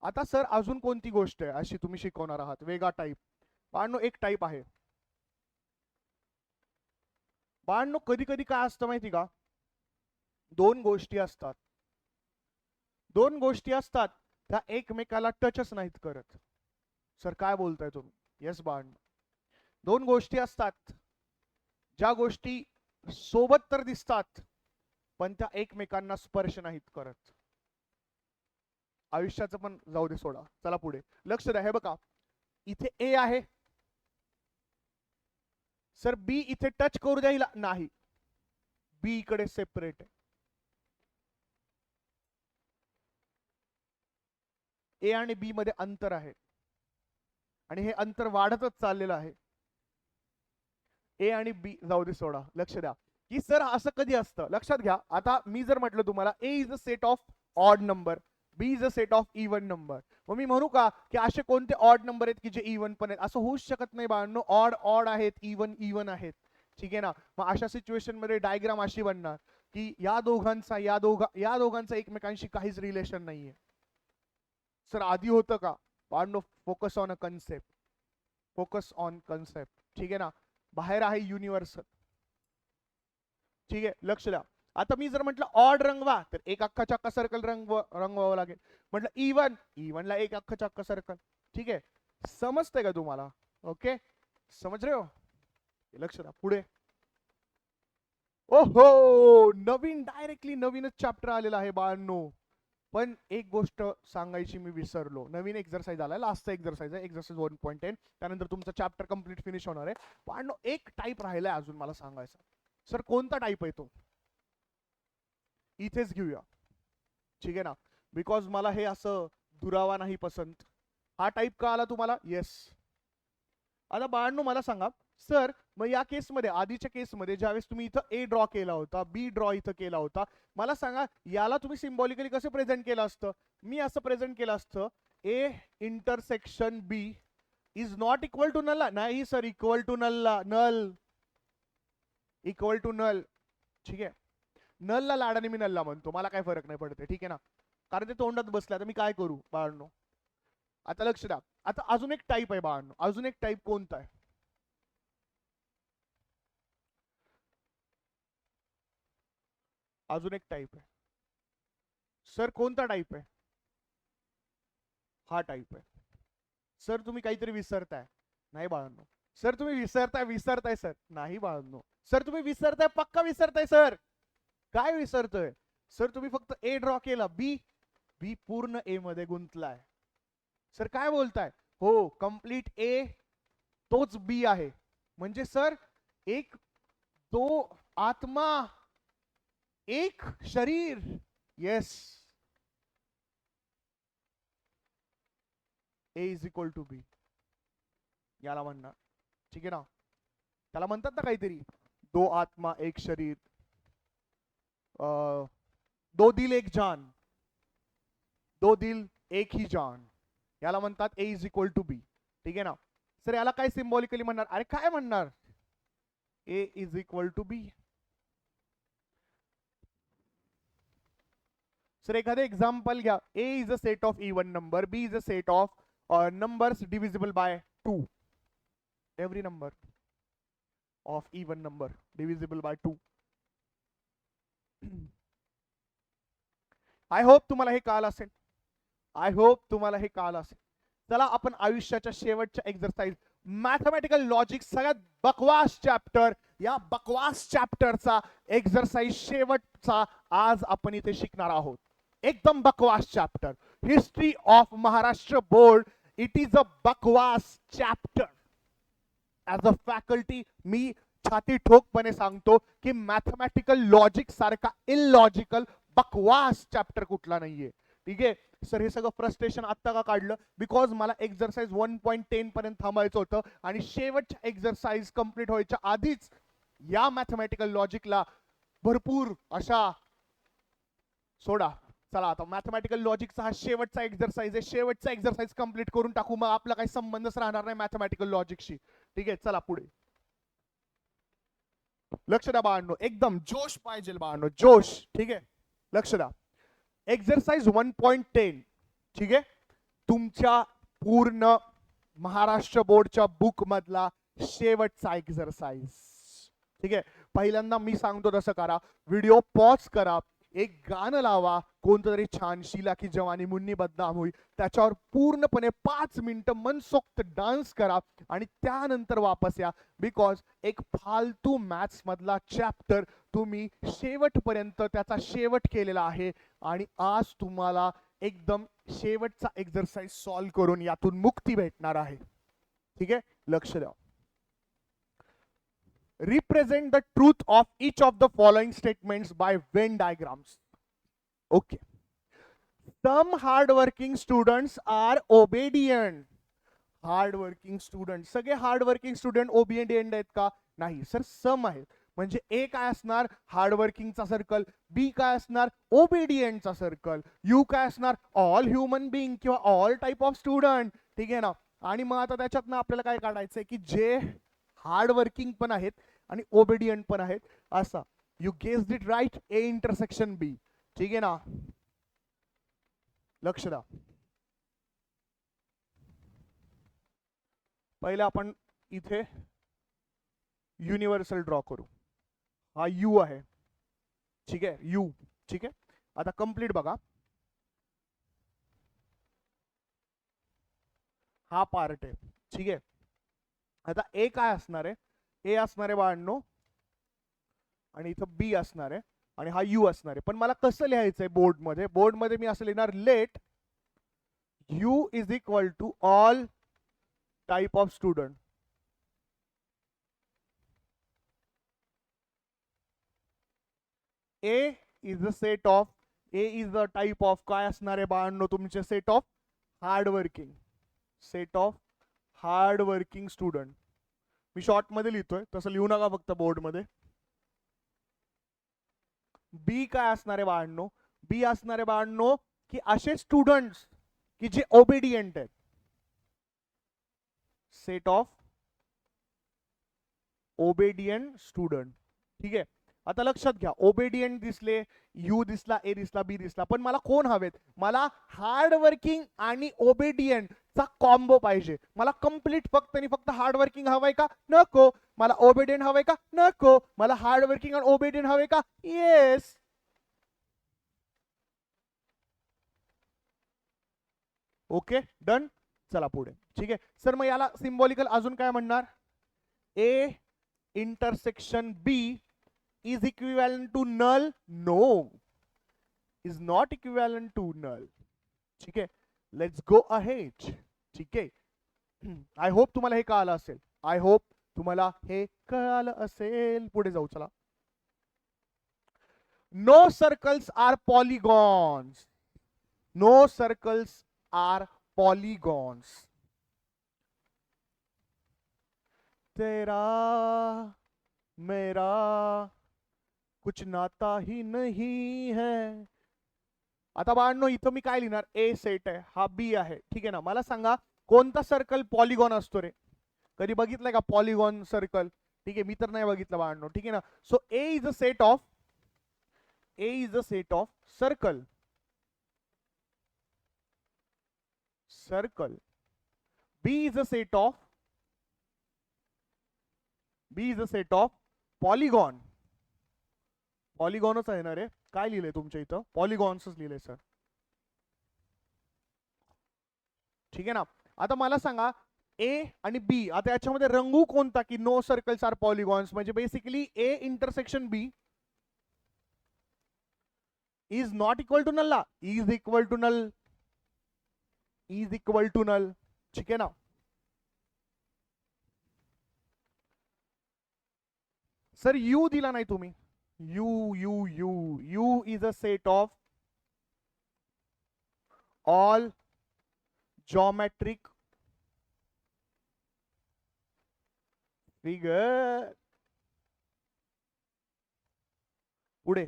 आता सर अजून कोणती गोष्ट आहे अशी तुम्ही शिकवणार आहात वेगळा टाईप? बाळांनो एक टाईप आहे. बाळांनो कधी कधी काय असतं माहिती का? दोन गोष्टी असतात, दोन गोष्टी असतात त्या एकमेकाला टचच नाहीत करत. सर काय बोलताय तुम्ही? येस बाळांनो. दोन गोष्टी असतात ज्या गोष्टी सोबत तर दिसतात पण त्या एकमेकांना स्पर्श नाहीत करत. आयुष्याचं पण जाऊ दे, सोडा. चला पुढे. लक्ष द्या. हे बघा, इथे ए आहे. सर बी इथे टच करू द्यायला नाही. बी इकडे सेपरेट आहे. ए आणि बी मध्ये अंतर आहे आणि हे अंतर वाढतच चाललेलं आहे. ए आणि बी जाऊ दे, सोडा. लक्ष द्या की सर असं कधी असतं. लक्षात घ्या. आता मी जर म्हटलं तुम्हाला A is a set of odd number, B is a set of even number, मग मी म्हणू का की असे कोणते ऑड नंबर आहेत की जे इवन पण आहेत? असं होऊच शकत नाही बाळांनो. ऑड ऑड आहेत, इवन इवन आहेत. ठीक आहे ना. मग अशा सिच्युएशन मध्ये डायग्राम अशी बनणार की या दोघांचा एकमेकांशी काहीच रिलेशन नाहीये. सर आधी होतं का? बाळांनो focus on a concept, focus on concept. ठीक आहे ना. बाहेर आहे युनिव्हर्सल. ठीक आहे. लक्ष द्या. आता मी जर म्हटलं ऑड रंगवा तर एक अख्खा चक्का सर्कल रंगवावं लागेल. म्हटलं इवन, इवनला एक अख्खा चक्का सर्कल. ठीक आहे. समजतंय का तुम्हाला? ओके, समझ रहे हो? लक्ष द्या. पुढे. ओहो, नवीन डायरेक्टली नवीनच चॅप्टर आलेला आहे बाळांनो. पण एक गोष्ट सांगायची मी विसरलो. नवीन एक्सरसाइज आलाय, लास्टचा एक्सरसाइज आहे, एक्सरसाइज 1.10. त्यानंतर तुमचं चॅप्टर कम्प्लीट फिनिश होणार आहे. बाळांनो एक टाईप राहिलाय अजून मला सांगायचा. सर कोणता टाईप आहे तो? इथेच घेऊया, ठीक आहे ना, बिकॉज मला हे असं दुरावा नाही पसंत. हा टाईप का आला तुम्हाला? येस. आता बाळांनो मला सांगा, सर मग या केसमध्ये, आधीच्या केसमध्ये ज्यावेळेस तुम्ही इथं ए ड्रॉ केला होता, बी ड्रॉ इथं केला होता, मला सांगा याला तुम्ही सिम्बॉलिकली कसं प्रेझेंट केलं असतं? मी असं प्रेझेंट केलं असतं, A intersection B is not equal to null. नाही sir, equal to null, null equal to null. ठीक आहे, नलला लाडाने मी नलला म्हणतो, मला काय फरक नाही पडते, ठीक आहे ना, कारण ते तोंडात बसलं. आता मी काय करू बाळांनो? आता लक्ष द्या. आता अजून एक टाईप आहे बाळांनो, अजून एक टाईप कोणता आहे? अजून एक टाईप आहे. सर कोणता टाईप आहे? हा टाईप आहे. सर तुम्ही काहीतरी विसरताय. नाही बाळांनो. सर तुम्ही विसरताय सर. नाही बाळांनो. सर तुम्ही विसरताय, पक्का विसरताय सर. काय विसरतोय? सर तुम्ही फक्त ए ड्रॉ केला, बी बी पूर्ण ए मध्ये गुंतलाय. सर काय बोलताय? हो, कंप्लीट ए तोच बी आहे. म्हणजे सर एक, दो आत्मा, एक शरीर. Yes, A is equal to B, याला म्हणणार, ठीक आहे ना. त्याला म्हणतात ना काहीतरी, दो आत्मा एक शरीर, दो दिल एक जान, दो दिल एक ही जान, याला म्हणतात ए इज इक्वल टू बी, ठीक आहे ना. सर याला काय सिम्बॉलिकली म्हणणार? अरे काय म्हणणार? A is equal to B. Sir एखादे एक्झाम्पल घ्या. A is a set of even number, B is a set of numbers divisible by 2. Every number of even number divisible by 2. I hope तुम्हाला हे कळलं असेल. I hope तुम्हाला हे कळलं असेल. चला आपण आयुष्याच्या शेवटच्या एक्सरसाइज, मॅथमॅटिकल लॉजिक, सगळ्यात बकवास चॅप्टर, या बकवास चॅप्टरचा एक्सरसाइज शेवटचा आज आपण इथे शिकणार आहोत. एकदम बकवास chapter, history of Maharashtra board. It is अ बकवास चॅप्टर. ऍज अ फॅकल्टी मी छाती ठोकपणे सांगतो की मॅथमॅटिकल लॉजिक सारखा इलॉजिकल बकवास चॅप्टर कुठला नाहीये. ठीक आहे सर, हे सगळं फ्रस्ट्रेशन आत्ता का काढलं? बिकॉज मला एक्सरसाइज 1.10 पर्यंत थांबायचं होतं आणि शेवटच्या एक्सरसाइज कंप्लीट व्हायच्या आधीच या मॅथमॅटिकल लॉजिकला भरपूर अशा सोडा. चला आता मॅथमॅटिकल लॉजिकचा हा शेवटचा एक्सरसाइज आहे, शेवटचा एक्सरसाइज कंप्लीट करून टाकू, मग आपला काही संबंधच राहणार नाही मॅथमॅटिकल लॉजिकशी. ठीक आहे, चला पुढे. लक्ष द्या बाळांनो, एकदम जोश पाहिजे बाळांनो, जोश. ठीक आहे, लक्ष द्या. एक्सरसाइज 1.10, ठीक आहे, तुमच्या पूर्ण महाराष्ट्र बोर्डच्या बुक मधला शेवटचा एक्सरसाइज. ठीक आहे, पहिल्यांदा मी सांगतो तसं करा. व्हिडिओ पॉज करा, एक गाणं लावा, कोणतं तरी छान, शीला की जवानी मुन्नी बदनाम हुई, त्याच्यावर पूर्णपणे 5 मिनिटं मनसोक्त डान्स करा आणि त्यानंतर वापस या. बिकॉज एक फालतू मॅथ्स मधला चॅप्टर तुम्ही शेवटपर्यंत त्याचा शेवट केलेला आहे आणि आज तुम्हाला एकदम शेवटचा एक्सरसाइज सॉल्व करून यातून मुक्ती भेटणार आहे. ठीक आहे, लक्ष द्या. Represent the truth of each of the following statements by Venn diagrams. Okay. Some hardworking students are obedient. Hardworking students, सगळे हार्डवर्किंग स्टुडंट ओबिडियंट आहेत का? नाही सर, सम आहेत. म्हणजे ए काय असणार? हार्डवर्किंगचा सर्कल. बी काय असणार? ओबिडियंटचा सर्कल. यू काय असणार? ऑल ह्युमन बिंग किंवा ऑल टाइप ऑफ स्टुडंट. ठीक आहे ना. आणि मग आता त्याच्यातनं आपल्याला काय काढायचंय की जे हार्डवर्किंग पण आहेत आणि ओबिडियंट पण आहेत, असा. You guessed it right, A intersection B. ठीक आहे ना, लक्ष द्या. पहिले आपण इथे युनिव्हर्सल ड्रॉ करू. हा यू आहे, ठीक आहे, यू. ठीक आहे, आता कंप्लीट बघा. हा पार्ट आहे, ठीक आहे. आता ए काय असणार आहे? ए असणार आहे बाळांनो आणि इथं बी असणार आहे आणि हा यू असणार आहे. पण मला कसं लिहायचंय बोर्डमध्ये? बोर्डमध्ये मी असं लिहिणार, let U is equal to all type of student. A is the set of, A is the type of काय असणार आहे बाळांनो? तुमचे set of hard working, set of hard working student. मी शॉर्ट मध्ये लिहितोय, तसं लिहू नका फक्त बोर्डमध्ये. बी काय असणार आहे बाळांनो? बी असणार आहे बाळांनो की असे स्टुडंट्स की जे ओबेडियंट आहेत. Set of obedient student. ठीक आहे, आता लक्षात घ्या, ओबेडियंट दिसले, यू दिसला, ए दिसला, बी दिसला, पण मला कोण हवेत? मला हार्ड वर्किंग आणि ओबेडियंट चा कॉम्बो पाहिजे. मला कंप्लीट फक्त आणि फक्त हार्ड वर्किंग हवंय का? नको. मला ओबेडियंट हवंय का? नको. मला हार्ड वर्किंग आणि ओबेडियंट हवंय का? येस. Okay, done. चला पुढे. ठीक आहे सर, मग याला सिम्बॉलिकल अजून काय म्हणणार? A intersection B is equivalent to null? No, is not equivalent to null. ठीक आहे, लेट्स गो अहेड. ठीक आहे, आय होप तुम्हाला हे कळालं असेल. आय होप तुम्हाला हे कळालं असेल. पुढे जाऊ चला. No circles are polygons. No circles are polygons. तेरा मेरा कुछ नाता ही नहीं है. आता बाळांनो इथं मी काय लिहिणार? ए सेट आहे, हा बी आहे. ठीक आहे ना. मला सांगा कोणता सर्कल पॉलिगॉन असतो रे? कधी बघितलंय का पॉलिगॉन सर्कल? ठीक आहे, मी तर नाही बघितलं बाळांनो. ठीक आहे ना. So A is a set of, A is a set of circle, circle. B is a set of, B is a set of polygon. पॉलिगॉनच आहे ना रे? काय लिहिलंय तुमच्या इथं? पॉलिगॉन्सच लिहिलंय सर. ठीक आहे ना. आता मला सांगा ए आणि बी, आता याच्यामध्ये रंगू कोणता की नो सर्कल्स आर पॉलिगॉन्स? म्हणजे basically A intersection B is not equal to null. Is equal to null, is equal to null. ठीक आहे ना. सर यू दिला नाही तुम्ही. U U U U is a set of all geometric figure. पुढे,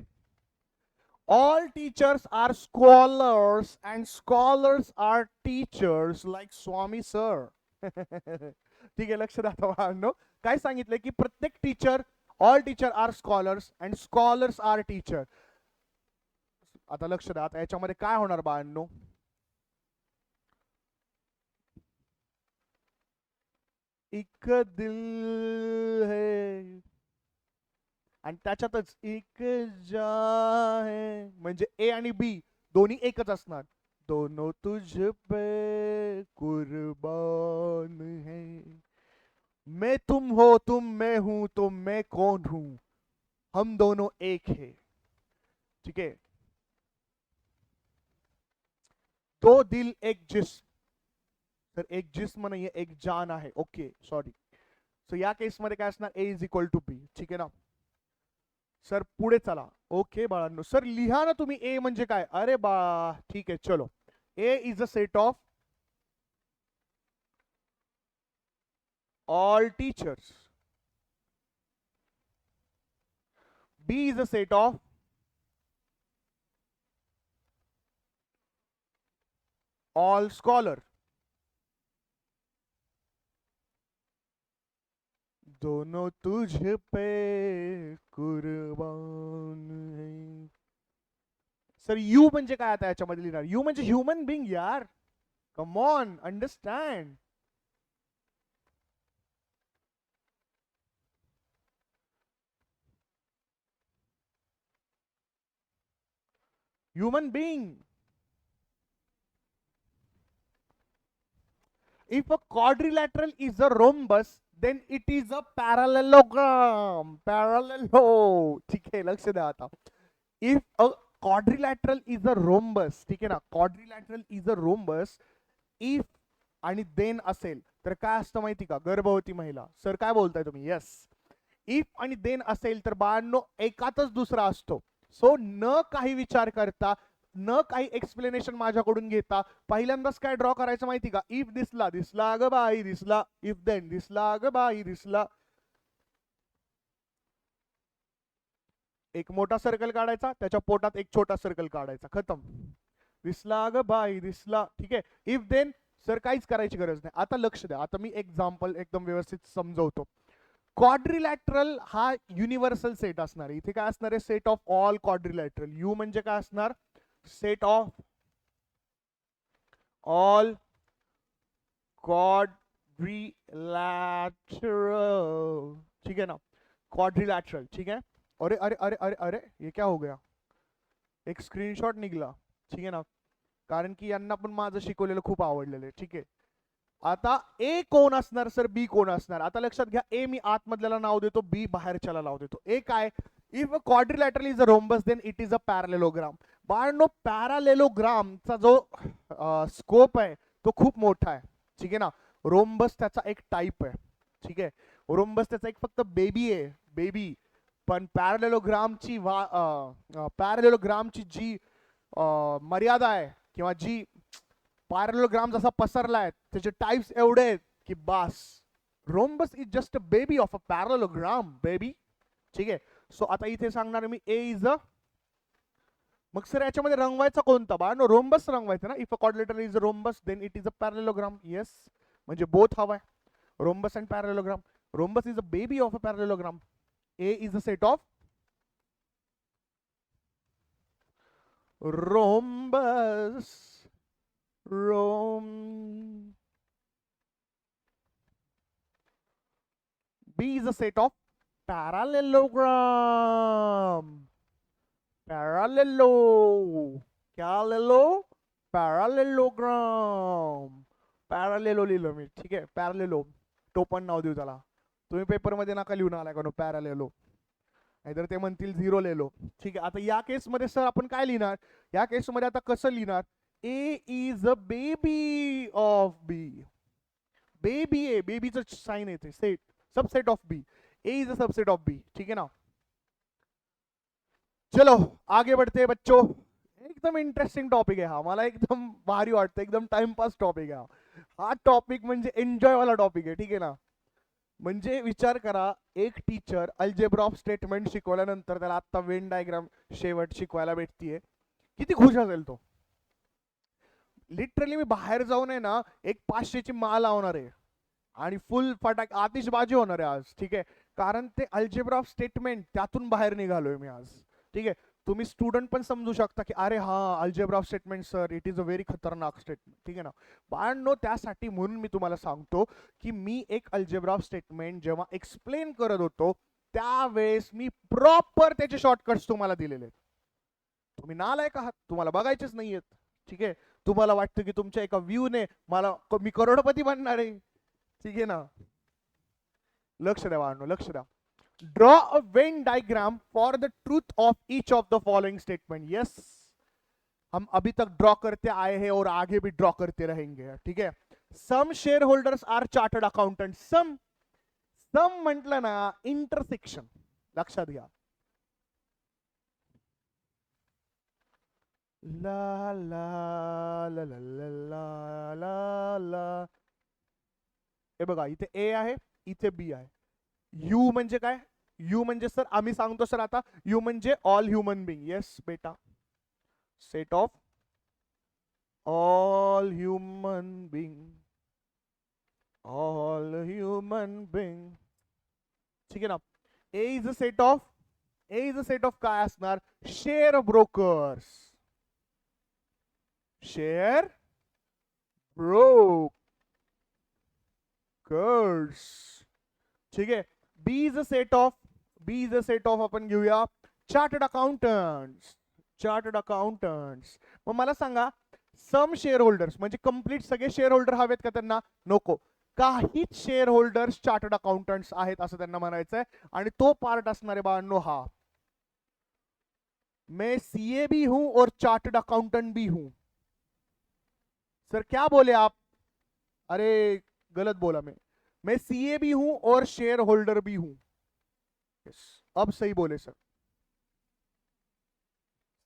all teachers are scholars and scholars are teachers like Swami sir. ठीक आहे, लक्ष द्या बाळांनो. काय सांगितलंय की प्रत्येक teacher, all teacher are scholars and scholars are teacher. आता लक्ष द्या, आता याच्यामध्ये काय होणार बाळांनो? एक दिल है आणि त्याच्यातच एक जा है, म्हणजे ए आणि बी दोन्ही एकच असणार. दोनों तुझ पे कुर्बान है. मैं तुम हो, तुम मैं हूं, तो मैं कौन हूं, हम दोनों एक है. ठीक है. दो दिल एक जिस्म. तर एक जिस्म नाहीये, एक जान आहे. Okay sorry. सो या केस मध्ये काय असणार? ए इज इक्वल टू बी. ठीक आहे ना. सर पुढे चला. ओके बाळांनो, सर लिहा ना तुम्ही ए म्हणजे काय? अरे बा, ठीक आहे चलो. A is a set of all teachers. B is a set of all scholar. दोनों तुझ पे कुर्बान है. सर यू म्हणजे काय आता याच्यामध्ये लिहिणार? यू म्हणजे ह्युमन बिंग यार. Come on, understand. Human being. If a quadrilateral is a rhombus, then it is a parallelogram. Parallelo, ठीक आहे, लक्ष द्या आता. If a quadrilateral is a rhombus, ठीक आहे ना, quadrilateral is a rhombus, if आणि देन असेल तर काय असतं माहिती का, गर्भवती महिला. सर काय बोलताय तुम्ही? येस. इफ आणि देन असेल तर बाळांनो एकातच दुसरा असतो. सो न काही विचार करता, न काही एक्सप्लेनेशन माझ्याकडून घेता, पहिल्यांदाच काय ड्रॉ करायचं माहिती का, इफ दिसला, दिसला ग बाई दिसला, इफ देन दिसला ग बाई दिसला, एक मोठा सर्कल काढायचा, त्याच्या पोटात एक छोटा सर्कल काढायचा, खतम. दिसला ग बाई दिसला, ठीक आहे. इफ देन सर काहीच करायची गरज नाही. आता लक्ष द्या, आता मी एक्झाम्पल एकदम व्यवस्थित समजवतो. क्वाड्रिलॅटरल हा युनिव्हर्सल सेट असणार आहे. इथे काय असणार आहे? Set of all quadrilateral. You म्हणजे काय असणार? सेट ऑफ ऑल क्वाड्रिलॅटरल, ठीक है ना, क्वाड्रिलॅटरल, ठीक है. अरे अरे अरे अरे अरे ये क्या हो गया, एक स्क्रीनशॉट निघला, ठीक आहे ना, कारण की यांना पण माझं शिकवलेलं खूप आवडलेलं आहे, ठीक आहे. आता ए कोण असणार सर, बी कोण असणार? आता लक्षात घ्या, ए मी आतमधल्याला नाव देतो, बी बाहेरच्याला नाव देतो. ए काय? If a quadrilateral is a rhombus then it is a parallelogram. बाळांनो पॅरालेलोग्रामचा जो स्कोप आहे तो खूप मोठा आहे, ठीक आहे ना. रोम्बस त्याचा एक टाईप आहे, ठीक आहे. रोम्बस त्याचा एक फक्त बेबी आहे, बेबी. पण पॅरालेलोग्रामची जी मर्यादा आहे किंवा जी पॅरालेलोग्राम जसा पसरला आहे त्याचे टाइप्स एवढे आहेत की बास. Rhombus is just a baby of a parallelogram baby, ठीक आहे. सो आता इथे सांगणार मी ए इज अ, मग सर याच्यामध्ये रंगवायचा कोणता? बा नो रोम्बस रंगवायचा ना. If a quadrilateral is a rhombus then it is a parallelogram. Yes, म्हणजे बोथ हवाय, rhombus and parallelogram. Rhombus is a baby of a parallelogram. A is a set of rhombus, रोम. B is a set of parallelogram. Parallelo. क्या ले low? Parallelogram. पॅरालेलो लिहिलं मी, ठीक आहे. पॅरालेलो टोपण नाव देऊ त्याला. तुम्ही पेपरमध्ये नका लिहून आलाय का नो पॅरालेलो, नाहीतर ते म्हणतील झिरो लेलो, ठीक आहे. आता या केसमध्ये सर आपण काय लिहिणार? या केसमध्ये आता कसं लिहिणार? A is a baby of B. Baby A, बेबीचं साइन येते, set, subset of B. A is a subset of B, ठीक है ना. चलो आगे बढ़ते हैं बच्चों. एकदम इंटरेस्टिंग टॉपिक आहे हा, मला एकदम भारी वाटतं, एकदम टाइमपास टॉपिक आहे हा टॉपिक म्हणजे एन्जॉय वाला टॉपिक आहे, ठीक आहे ना. म्हणजे विचार करा, एक टीचर अल्जेब्रा ऑफ स्टेटमेंट शिकवल्यानंतर त्याला आता वेन डायग्राम शेवट शिकवायला भेटतीये, किती खुश असेल तो. लिटरली मी बाहेर जाऊन आहे ना एक 500ची माळ लावणार आहे आणि फुल फटाक आतिषबाजी होणार आहे आज, ठीक आहे. कारण ते अल्जेब्रा ऑफ स्टेटमेंट त्यातून बाहेर निघालोय मी आज, ठीक आहे. तुम्ही स्टुडंट पण समजू शकता की अरे हा algebra of statement sir, it is a very खतरनाक स्टेटमेंट, ठीक आहे ना. बाळांनो त्यासाठी म्हणून मी तुम्हाला सांगतो की मी एक अल्जेब्रा ऑफ स्टेटमेंट जेव्हा एक्सप्लेन करत होतो त्यावेळेस मी प्रॉपर त्याचे शॉर्टकट्स तुम्हाला दिलेले आहेत. तुम्ही नालायक आहात, तुम्हाला बघायचेच नाहीयेत, ठीक आहे. तुम्हाला वाटतं की तुमच्या एका व्ह्यूने मला मी करोडपती बनणार आहे, ठीक है ना. लक्ष द्या बाळांनो, लक्ष द्या. Draw a Venn diagram for the truth of each of the following statement. Yes, हम अभी तक ड्रॉ करते आए हैं और आगे भी ड्रॉ करते रहेंगे, ठीक है. Some shareholders are chartered accountant. Some, some म्हटलं ना इंटरसेक्शन, लक्षात घ्या. ला ला ला ला ला ला ला. हे बघा, इथे ए आहे, इथे बी आहे. यू म्हणजे काय? यू म्हणजे सर आम्ही सांगतो सर आता, यू म्हणजे ऑल ह्युमन बिंग. येस बेटा, set of all human being, all human being, ठीक आहे ना. A is a set of, A is a set of काय असणार? शेअर ब्रोकर्स, शेअर ब्रोकर्स, ठीक आहे. B is a set of, B is a set of आपण घेऊया chartered accountants, chartered accountants. मग मला सांगा, सम शेअर होल्डर्स म्हणजे कंप्लीट सगळे शेअर होल्डर हवेत का त्यांना? नको. काहीच शेअर होल्डर्स चार्टर्ड अकाउंटंट्स आहेत असं त्यांना म्हणायचंय. आणि तो पार्ट असणारे बाळांनो हा, मैं सीए भी हूं और चार्टर्ड अकाउंटेंट भी हूं. सर क्या बोले आप? अरे गलत बोला मैं सीए भी हूं और शेयर होल्डर भी हूं. यस, अब सही बोले सर.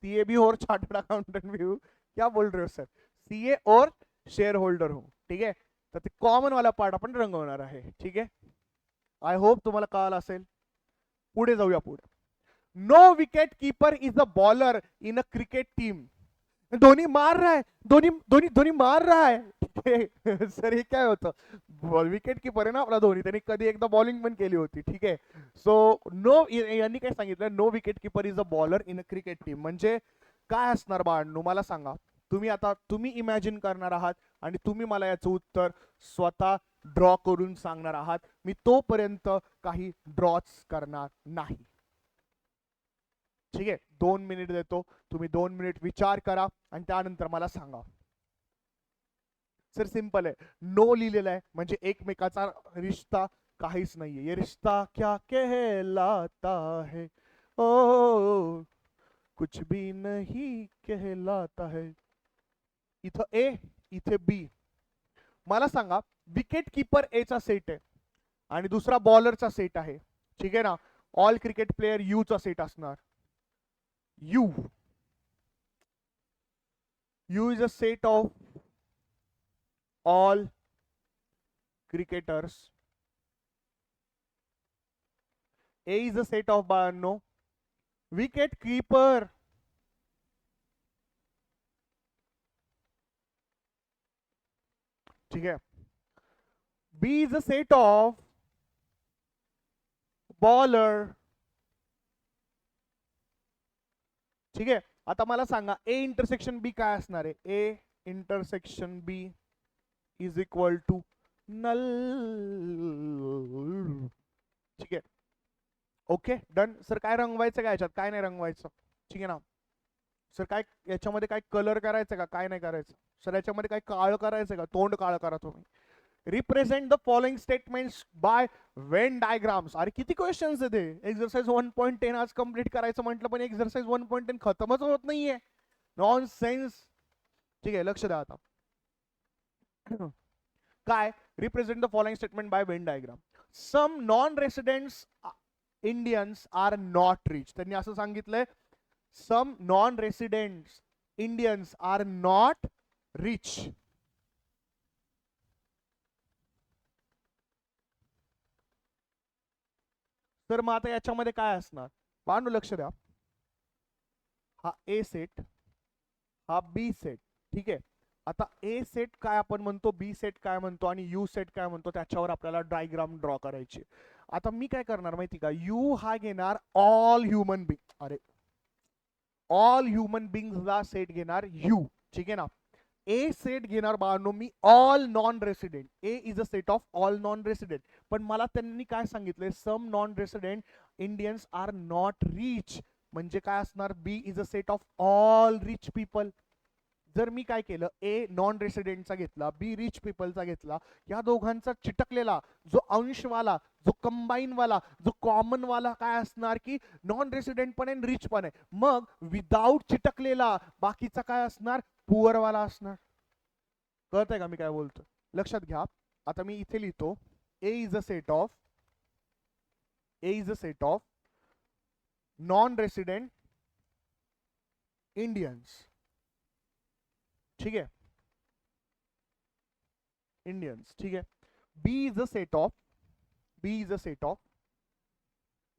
सीए भी और चार्टर्ड अकाउंटेंट भी हूं. क्या बोल रहे हो सर? सीए और शेयर होल्डर हूं. ठीक आहे, तर ते कॉमन वाला पार्ट आपण रंगवणार आहे. ठीक आहे, आय होप तुम्हाला कळालं असेल. पुढे जाऊया. पुढे, no wicket keeper is a bowler in a cricket team. Dhoni मार रहा है, धोनी धोनी धोनी मार रहा है. सर हे काय होतं? विकेट कीपर आहे ना आपला धोनी, त्यांनी कधी एकदा बॉलिंग पण केली होती. ठीक आहे, सो नो, यांनी काय सांगितलं, no wicket keeper is a bowler in a cricket team. म्हणजे काय असणार बाळांनो मला सांगा. तुम्ही इमॅजिन करणार आहात आणि तुम्ही मला याचं उत्तर स्वतः ड्रॉ करून सांगणार आहात. मी तोपर्यंत काही ड्रॉच करणार नाही. ठीक आहे, 2 मिनिट देतो, तुम्ही 2 मिनिट विचार करा आणि त्यानंतर मला सांगा. सर सिंपल आहे, नो लिहिलेलं आहे म्हणजे एकमेकाचा रिश्ता काहीच नाहीये. ये रिश्ता क्या कहलाता है, ओ कुछ भी नहीं कहलाता है. इथं ए, इथे बी. मला सांगा, विकेट कीपर ए चा सेट आहे आणि दुसरा बॉलरचा सेट आहे. ठीक आहे ना, ऑल क्रिकेट प्लेयर यू चा सेट असणार. U is a set of all cricketers. A is a set of बाळांनो wicket keeper. ठीक आहे, B is a set of bowler. ठीक आहे, आता मला सांगा A इंटरसेक्शन B काय असणार आहे? A intersection B is equal to null. ठीक आहे, ओके डन. सर काय रंगवायचं काय याच्यात, काय नाही रंगवायचं? ठीक आहे ना सर, काय याच्यामध्ये काय कलर करायचं का, काय नाही करायचं? सर याच्यामध्ये काय काळ करायचं का? तोंड काळ करा तुम्ही. Represent the following statements by Venn diagrams. अरे किती क्वेश्चन्स आहे ते. एक्सरसाइज 1.10 आज कंप्लीट करायचं म्हटलं पण एक्सरसाइज 1.10 खतमच होत नाहीये. Nonsense. ठीक आहे, लक्ष द्या आता. काय? Represent the following statement by Venn diagram. Some non residents Indians are not rich. त्यांनी असं सांगितलंय, some non residents Indians are not rich. तर मग आता याच्यामध्ये काय असणार? पाहू लक्ष द्या. हा ए सेट, हा बी सेट. ठीक आहे, आता ए सेट काय आपण म्हणतो, बी सेट काय म्हणतो आणि यू सेट काय म्हणतो, त्याच्यावर आपल्याला डायग्राम ड्रॉ करायची. आता मी काय करणार माहिती का, यू हा घेणार ऑल ह्युमन बिंग. अरे ऑल ह्युमन बिंग्सला सेट घेणार यू. ठीक आहे ना. ए सेट घेणार बाळांनो मी all non resident. A is a set of all non resident. पण मला त्यांनी काय सांगितलंय, some non resident Indians are not rich. म्हणजे काय असणार, B is a set of all rich people. जर मी काय केलं, ए नॉन रेसिडेंटचा घेतला, बी रिच पीपलचा घेतला, या दोघांचा चिटकलेला जो अंशवाला, जो कंबाईन वाला, जो कॉमन वाला काय असणार की नॉन रेसिडेंट पण आहे रिच पण आहे. मग विदाउट चिटकलेला बाकीचा काय असणार, पुअर वाला असणार. कळतंय का मी काय बोलतो? लक्षात घ्या. आता मी इथे लिहितो, A is a set of non resident Indians. ठीक है, इंडियंस. ठीक है, B is a set of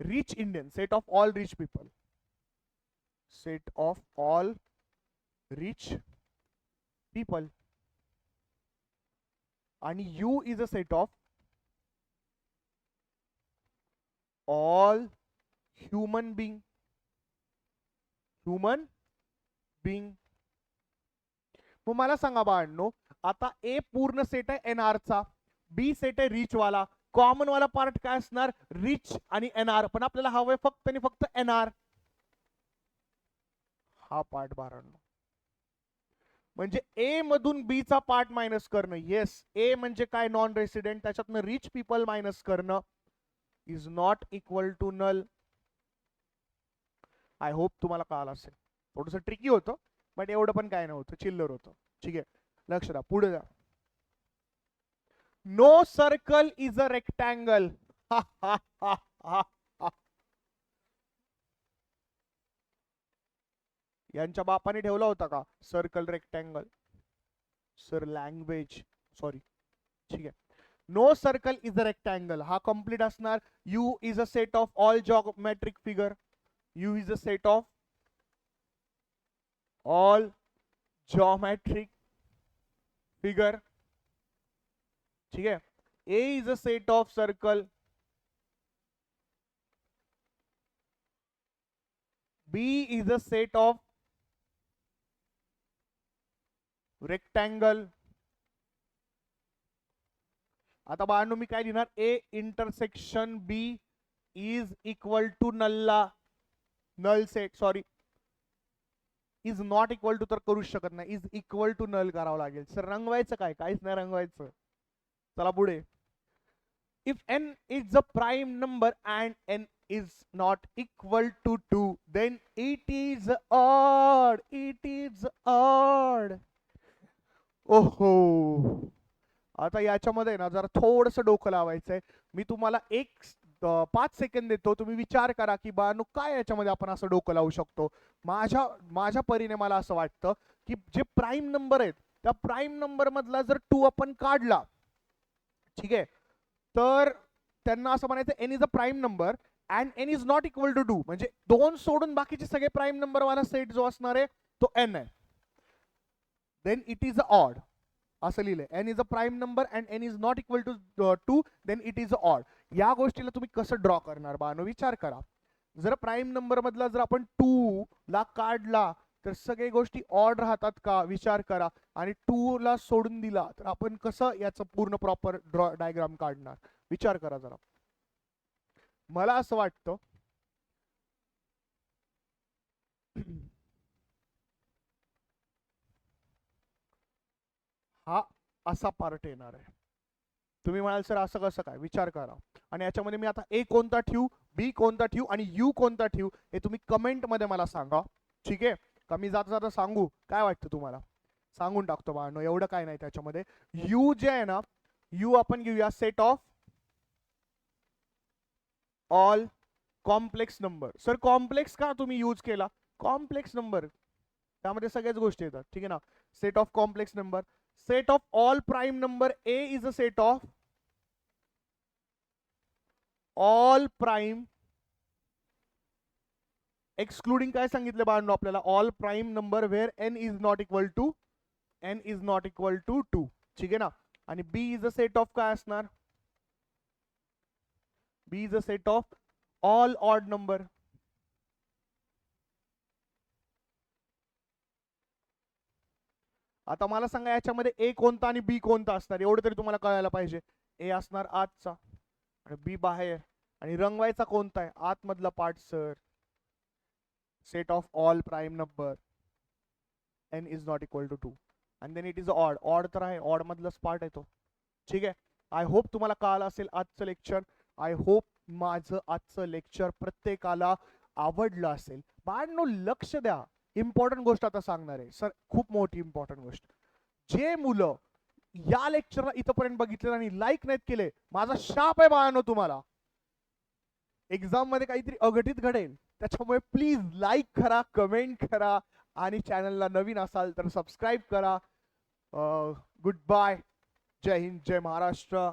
rich Indian, set of all rich people, set of all rich people. आणि U is a set of all human being. मग मला सांगा बाळांनो, आता ए पूर्ण सेट आहे एनआर चा, बी सेट आहे रिच वाला, कॉमन वाला पार्ट काय असणार, रिच आणि एनआर. पण आपल्याला हवंय फक्त आणि फक्त एनआर. हा पार्ट बाळांनो. म्हणजे ए मधून बी चा पार्ट मायनस करणं. येस, ए म्हणजे काय, नॉन रेसिडेंट, त्याच्यातनं रिच पीपल मायनस करणं is not equal to null. I hope तुम्हाला कळालं असेल. थोडंसं ट्रिकी होतं, बट एवढं पण काय नव्हतं, चिल्लर होतं. ठीक आहे, लक्ष द्या, पुढे जा. No circle is a rectangle. यांच्या बापाने ठेवला होता का circle rectangle? Sir language, sorry. ठीक आहे, no circle is a rectangle हा कम्प्लीट असणार. U is a set of all geometric figure. U is a set of all geometric figure. ठीक है, A is a set of circle, B is a set of rectangle. आता बाळांनो मी काय लिहिणार, A intersection B is equal to नल्ला, null set, sorry is not equal to तर करूच शकत नाही, इज इक्वल टू नल करावं लागेल. सर रंगवायचं काय, काहीच नाही रंगवायचं. चला पुढे. If n is a prime number and n is not equal to 2, then it is odd. It is odd. ओहो, आता याच्यामध्ये ना जरा थोडस डोकं लावायचंय. मी तुम्हाला 5 सेकंद देतो, तुम्ही विचार करा की बाळांनो काय याच्यामध्ये आपण असं डोकं लावू शकतो. माझ्या परीने मला असं वाटतं की जे प्राईम नंबर आहेत त्या प्राईम नंबर मधला जर 2 आपण काढला, ठीक आहे, तर त्यांना असं म्हणायचं n is a prime number and n is not equal to 2, म्हणजे 2 सोडून बाकीचे सगळे प्राईम नंबर वाला सेट जो असणार आहे तो एन आहे. देन इट इज ऑड असं लिहिलंय. N is a prime number and n is not equal to 2, then it is odd. या गोष्टीला तुम्ही कसं ड्रॉ करणार बानो, विचार करा. जर प्राईम नंबर मधला जर आपण 2 ला काढला तर सगळे गोष्टी ऑड राहतात का, विचार करा. आणि 2 ला सोडून दिला तर आपण कसं याचं पूर्ण प्रॉपर डायग्राम काढणार, विचार करा जरा. मला असं वाटतं हा असा पार्ट येणार आहे. तुम्ही म्हणाल सर असं कसं काय, विचार करा. आणि याच्यामध्ये मी आता ए कोणता ठेवू, बी कोणता ठेवू आणि यू कोणता ठेवू हे तुम्ही कमेंट मध्ये मला सांगा. ठीक आहे, का मी जाता जाता सांगू, काय वाटतं तुम्हाला? सांगून टाकतो बाळांनो, एवढं काय नाही त्याच्यामध्ये. यू जे आहे ना, यू आपण घेऊया set of all complex number. Sir complex का तुम्ही यूज केला? कॉम्प्लेक्स नंबर त्यामध्ये सगळ्याच गोष्टी येतात. ठीक आहे ना, set of complex number. Set of all prime number, A is a set of all prime excluding काय सांगितलं बाळांनो आपल्याला, all prime number where N is not equal to 2. ठीक आहे ना. आणि B is a set of काय असणार, B is a set of all odd number. आता मला सांगा याच्यामध्ये ए कोणता आणि बी कोणता असणार, एवढं तरी तुम्हाला कळायला पाहिजे. ए असणार आतचा आणि बी बाहेर. आणि रंगवायचा कोणता आहे, आतमधला part. Sir set of all prime number n is not equal to 2 and then it is odd. Odd तर आहे, ऑड मधलाच पार्ट आहे तो. ठीक आहे, आय होप तुम्हाला कळालं असेल आजचं लेक्चर. आय होप माझं आजचं लेक्चर प्रत्येकाला आवडलं असेल. बाळांनो लक्ष द्या, इम्पॉर्टंट गोष्ट आता सांगणार आहे सर, खूप मोठी इम्पॉर्टंट गोष्ट. जे मुलं या लेक्चरला इथपर्यंत बघितलं आणि लाईक नाहीत केले, माझा शाप आहे बाळांनो तुम्हाला. एक्झाम मध्ये काहीतरी अघटित घडेल, त्याच्यामुळे प्लीज लाईक करा, कमेंट करा आणि चॅनलला नवीन असाल तर सबस्क्राईब करा. गुड बाय, जय हिंद, जय महाराष्ट्र.